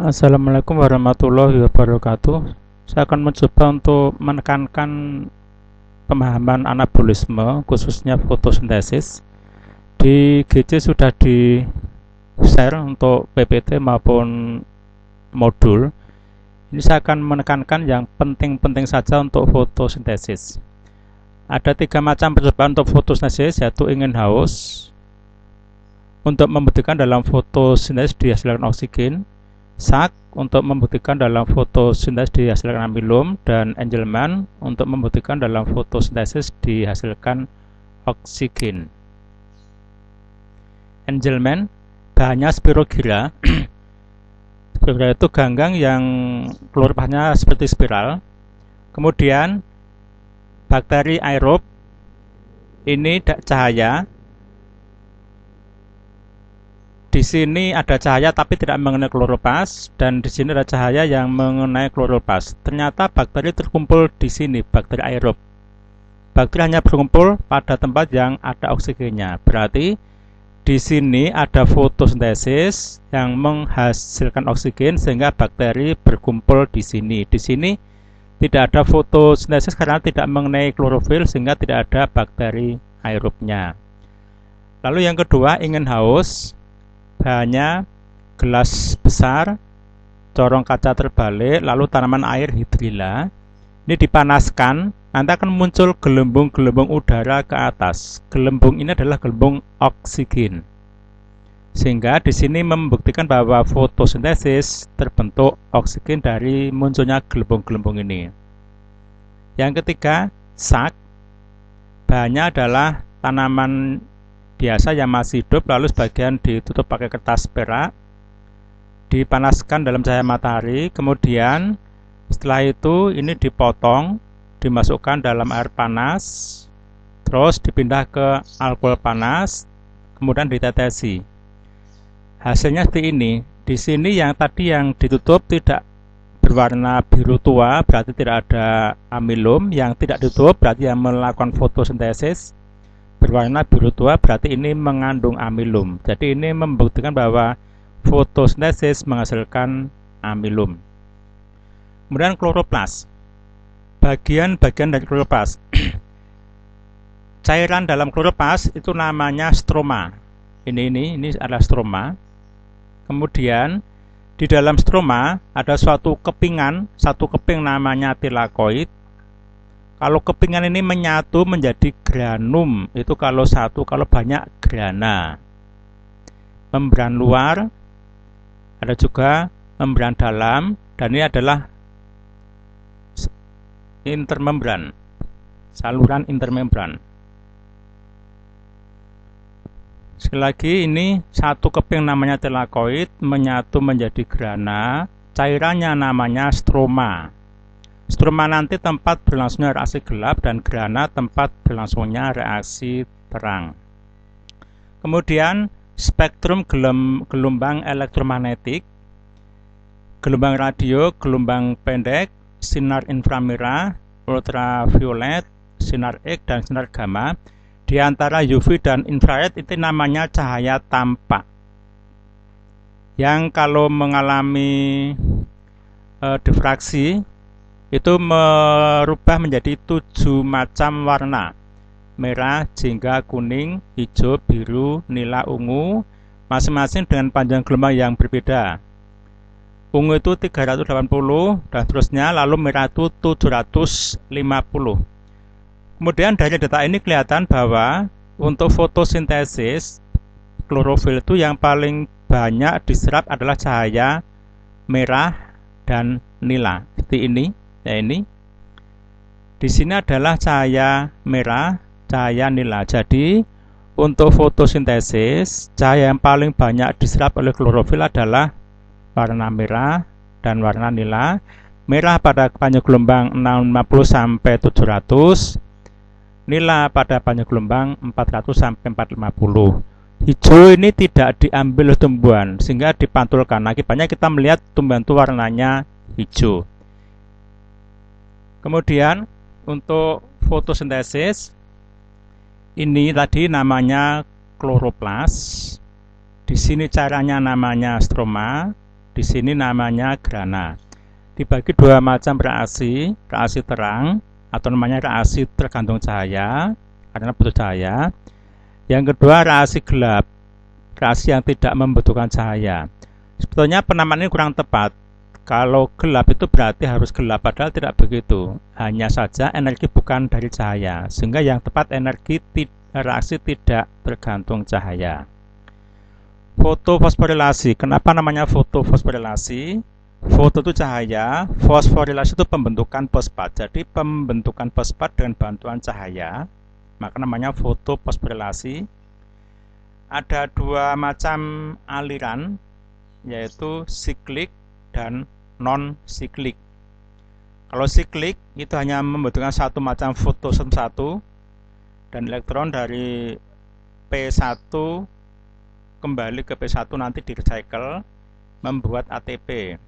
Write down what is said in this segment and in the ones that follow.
Assalamualaikum warahmatullahi wabarakatuh. Saya akan mencoba untuk menekankan pemahaman anabolisme, khususnya fotosintesis. Di GC sudah di-share untuk PPT maupun modul. Ini saya akan menekankan yang penting-penting saja untuk fotosintesis. Ada 3 macam percobaan untuk fotosintesis, yaitu ingin haus, untuk membuktikan dalam fotosintesis dihasilkan oksigen, Sak untuk membuktikan dalam fotosintesis dihasilkan amilum, dan Engelmann untuk membuktikan dalam fotosintesis dihasilkan oksigen. Engelmann bahannya spirogyra. Spirogyra itu ganggang yang kloroplasnya seperti spiral. Kemudian bakteri aerob ini cahaya. Di sini ada cahaya tapi tidak mengenai kloroplas, dan di sini ada cahaya yang mengenai kloroplas. Ternyata bakteri terkumpul di sini, bakteri aerob. Bakteri hanya berkumpul pada tempat yang ada oksigennya. Berarti di sini ada fotosintesis yang menghasilkan oksigen sehingga bakteri berkumpul di sini. Di sini tidak ada fotosintesis karena tidak mengenai klorofil sehingga tidak ada bakteri aerobnya. Lalu yang kedua, ingin haus. Bahannya gelas besar, corong kaca terbalik, lalu tanaman air hidrilla. Ini dipanaskan, nanti akan muncul gelembung-gelembung udara ke atas. Gelembung ini adalah gelembung oksigen. Sehingga di sini membuktikan bahwa fotosintesis terbentuk oksigen dari munculnya gelembung-gelembung ini. Yang ketiga, sak. Bahannya adalah tanaman biasa yang masih hidup, lalu sebagian ditutup pakai kertas perak, dipanaskan dalam cahaya matahari, kemudian setelah itu ini dipotong, dimasukkan dalam air panas, terus dipindah ke alkohol panas, kemudian ditetesi. Hasilnya seperti ini. Di sini yang tadi yang ditutup tidak berwarna biru tua, berarti tidak ada amilum. Yang tidak ditutup berarti yang melakukan fotosintesis. Berwarna biru tua berarti ini mengandung amilum. Jadi ini membuktikan bahwa fotosintesis menghasilkan amilum. Kemudian kloroplas. Bagian-bagian dari kloroplas. Cairan dalam kloroplas itu namanya stroma. Ini adalah stroma. Kemudian di dalam stroma ada suatu kepingan, satu keping namanya tilakoid. Kalau kepingan ini menyatu menjadi granum, itu kalau satu, kalau banyak grana. Membran luar, ada juga membran dalam, dan ini adalah intermembran, saluran intermembran. Sekali lagi, ini satu keping namanya tilakoid, menyatu menjadi grana, cairannya namanya stroma. Stroma nanti tempat berlangsungnya reaksi gelap, dan grana tempat berlangsungnya reaksi terang. Kemudian spektrum gelombang elektromagnetik, gelombang radio, gelombang pendek, sinar inframerah, ultraviolet, sinar X, dan sinar gamma. Di antara UV dan infrared itu namanya cahaya tampak. Yang kalau mengalami difraksi itu merubah menjadi 7 macam warna: merah, jingga, kuning, hijau, biru, nila, ungu, masing-masing dengan panjang gelombang yang berbeda. Ungu itu 380 dan seterusnya, lalu merah itu 750. Kemudian dari data ini kelihatan bahwa untuk fotosintesis klorofil itu yang paling banyak diserap adalah cahaya merah dan nila. Seperti ini. Ya, ini di sini adalah cahaya merah, cahaya nila. Jadi untuk fotosintesis cahaya yang paling banyak diserap oleh klorofil adalah warna merah dan warna nila. Merah pada panjang gelombang 650 sampai 700, nila pada panjang gelombang 400 sampai 450. Hijau ini tidak diambil oleh tumbuhan sehingga dipantulkan. Akibatnya kita melihat tumbuhan itu warnanya hijau. Kemudian untuk fotosintesis ini tadi namanya kloroplas. Di sini caranya namanya stroma. Di sini namanya grana. Dibagi dua macam reaksi terang atau namanya reaksi tergantung cahaya karena butuh cahaya. Yang kedua reaksi gelap, reaksi yang tidak membutuhkan cahaya. Sebetulnya penamaan ini kurang tepat. Kalau gelap itu berarti harus gelap, padahal tidak begitu. Hanya saja energi bukan dari cahaya, sehingga yang tepat energi reaksi tidak tergantung cahaya. Fotofosforilasi. Kenapa namanya fotofosforilasi? Foto itu cahaya, fosforilasi itu pembentukan fosfat. Jadi pembentukan fosfat dengan bantuan cahaya, maka namanya fotofosforilasi. Ada dua macam aliran, yaitu siklik dan non-siklik. Kalau siklik itu hanya membutuhkan satu macam fotosistem 1 dan elektron dari P1 kembali ke P1 nanti di recycle membuat ATP.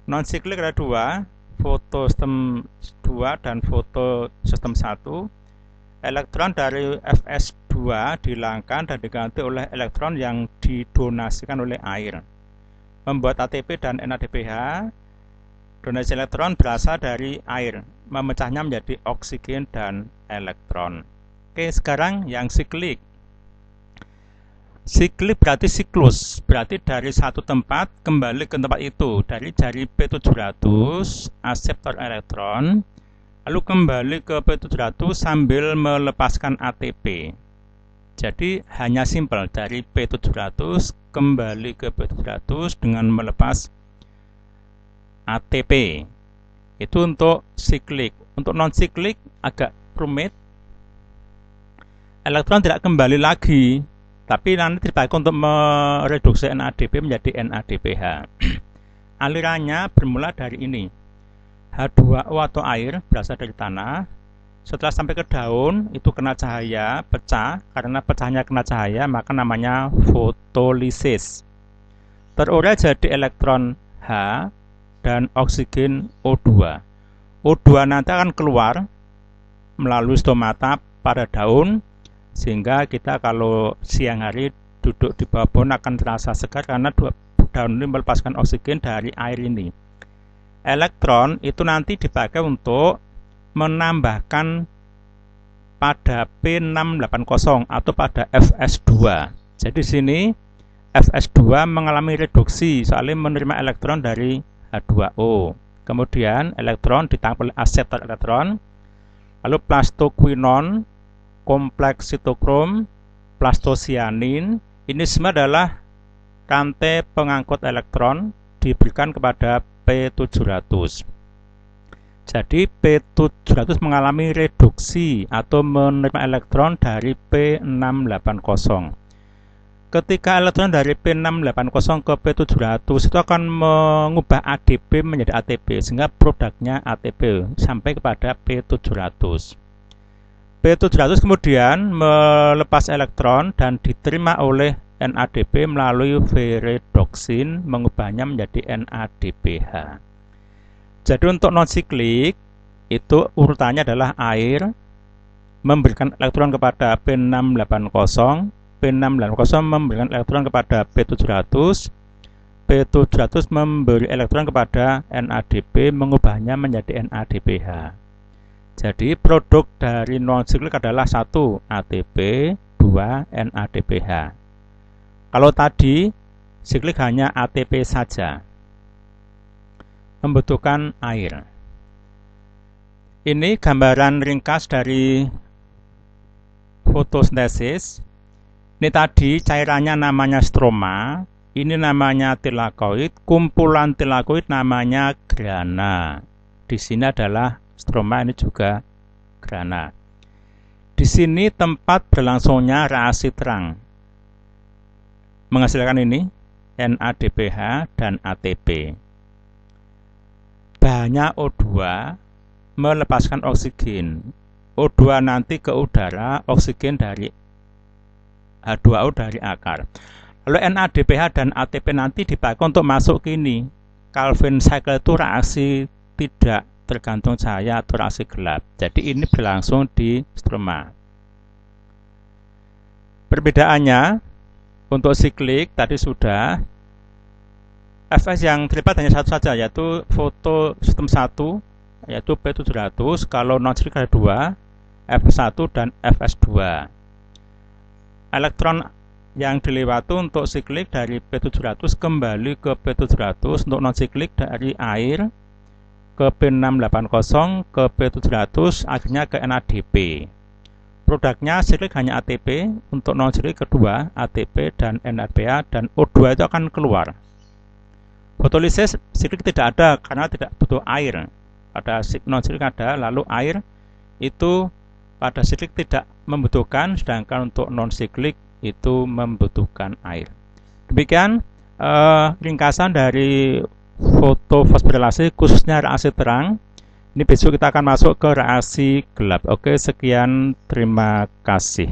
Non-siklik ada dua, fotosistem 2 dan fotosistem 1. Elektron dari Fs2 dihilangkan dan diganti oleh elektron yang didonasikan oleh air, membuat ATP dan NADPH. Donasi elektron berasal dari air, memecahnya menjadi oksigen dan elektron. Oke, sekarang yang siklik. Siklik berarti siklus, berarti dari satu tempat kembali ke tempat itu, dari jari P700 akseptor elektron, lalu kembali ke P700 sambil melepaskan ATP. Jadi hanya simpel, dari P700 kembali ke P700 dengan melepas ATP. Itu untuk siklik. Untuk non-siklik agak rumit. Elektron tidak kembali lagi, tapi nanti dipakai untuk mereduksi NADP menjadi NADPH. Alirannya bermula dari ini. H2O atau air berasal dari tanah. Setelah sampai ke daun, itu kena cahaya, pecah. Karena pecahnya kena cahaya, maka namanya fotolisis. Terurai jadi elektron H dan oksigen O2. O2 nanti akan keluar melalui stomata pada daun, sehingga kita kalau siang hari duduk di bawah pohon akan terasa segar karena daun ini melepaskan oksigen dari air ini. Elektron itu nanti dipakai untuk menambahkan pada P680 atau pada Fs2. Jadi sini Fs2 mengalami reduksi soalnya menerima elektron dari H2O. Kemudian elektron ditangkap oleh akseptor elektron, lalu plastoquinon, kompleks sitokrom, plastosianin, ini semua adalah rantai pengangkut elektron diberikan kepada P700. Jadi P700 mengalami reduksi atau menerima elektron dari P680. Ketika elektron dari P680 ke P700 itu akan mengubah ADP menjadi ATP, sehingga produknya ATP sampai kepada P700. P700 kemudian melepas elektron dan diterima oleh NADP melalui V-redoxin, mengubahnya menjadi NADPH. Jadi untuk non-siklik itu urutannya adalah air memberikan elektron kepada P680, P680 memberikan elektron kepada P700, P700 memberi elektron kepada NADP, mengubahnya menjadi NADPH. Jadi produk dari non-siklik adalah 1 ATP, 2 NADPH. Kalau tadi siklik hanya ATP saja, membutuhkan air. Ini gambaran ringkas dari fotosintesis. Ini tadi cairannya namanya stroma, ini namanya tilakoid, kumpulan tilakoid namanya grana. Di sini adalah stroma, ini juga grana. Di sini tempat berlangsungnya reaksi terang, menghasilkan ini NADPH dan ATP. Bahannya O2 melepaskan oksigen. O2 nanti ke udara, oksigen dari H2O dari akar. Lalu NADPH dan ATP nanti dipakai untuk masuk ke ini. Calvin cycle itu reaksi tidak tergantung cahaya atau reaksi gelap. Jadi ini berlangsung di stroma. Perbedaannya untuk siklik tadi sudah Fs yang terlibat hanya satu saja, yaitu foto sistem 1, yaitu P700. Kalau non-siklik ada 2, F1 dan Fs2. Elektron yang dilewati untuk siklik dari P700 kembali ke P700, untuk non-siklik dari air ke P680 ke P700, akhirnya ke NADP. Produknya siklik hanya ATP, untuk non-siklik kedua ATP dan NADPA, dan O2 itu akan keluar. Fotolisis siklik tidak ada karena tidak butuh air. Pada non-siklik ada, lalu air itu pada siklik tidak membutuhkan, sedangkan untuk non-siklik itu membutuhkan air. Demikian ringkasan dari fotofosforilase khususnya reaksi terang. Ini besok kita akan masuk ke reaksi gelap. Oke, sekian, terima kasih.